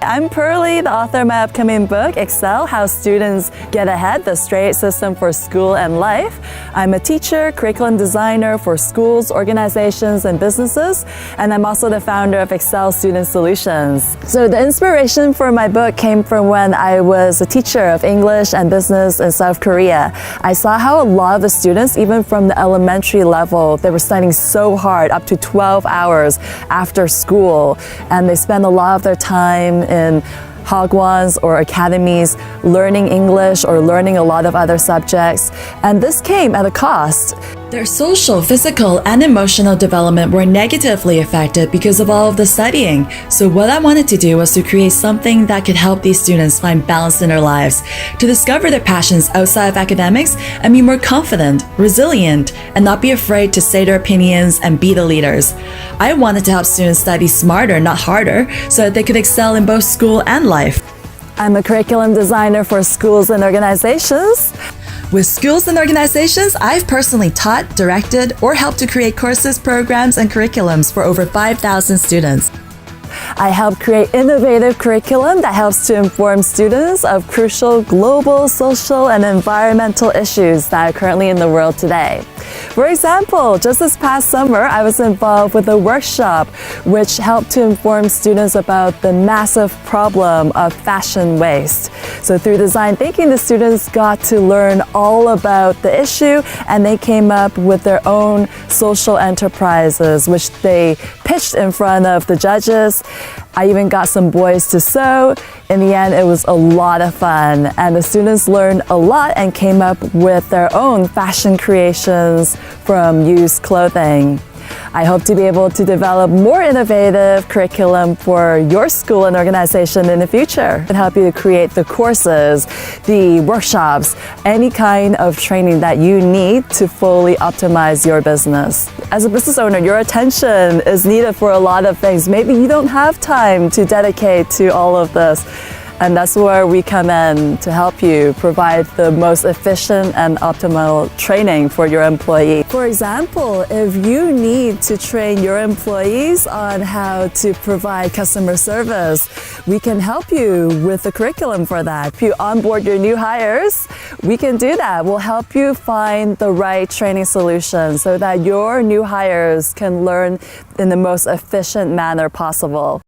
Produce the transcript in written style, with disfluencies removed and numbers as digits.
I'm Pearly, the author of my upcoming book, E.X.C.E.L, How Students Get Ahead, the Straight System for School and Life. I'm a teacher, curriculum designer for schools, organizations, and businesses, and I'm also the founder of E.X.C.E.L Student Solutions. So the inspiration for my book came from when I was a teacher of English and business in South Korea. I saw how a lot of the students, even from the elementary level, they were studying so hard, up to 12 hours after school, and they spend a lot of their time in hagwons or academies learning English or learning a lot of other subjects, and this came at a cost. Their social, physical, and emotional development were negatively affected because of all of the studying. So what I wanted to do was to create something that could help these students find balance in their lives, to discover their passions outside of academics and be more confident, resilient, and not be afraid to say their opinions and be the leaders. I wanted to help students study smarter, not harder, so that they could excel in both school and life. I'm a curriculum designer for schools and organizations. With schools and organizations, I've personally taught, directed, or helped to create courses, programs, and curriculums for over 5,000 students. I help create innovative curriculum that helps to inform students of crucial global, social, and environmental issues that are currently in the world today. For example, just this past summer, I was involved with a workshop which helped to inform students about the massive problem of fashion waste. So through design thinking, the students got to learn all about the issue, and they came up with their own social enterprises, which they pitched in front of the judges. I even got some boys to sew. In the end, it was a lot of fun, and the students learned a lot and came up with their own fashion creations from used clothing. I hope to be able to develop more innovative curriculum for your school and organization in the future and help you to create the courses, the workshops, any kind of training that you need to fully optimize your business. As a business owner, your attention is needed for a lot of things. Maybe you don't have time to dedicate to all of this. And that's where we come in to help you provide the most efficient and optimal training for your employee. For example, if you need to train your employees on how to provide customer service, we can help you with the curriculum for that. If you onboard your new hires, we can do that. We'll help you find the right training solution so that your new hires can learn in the most efficient manner possible.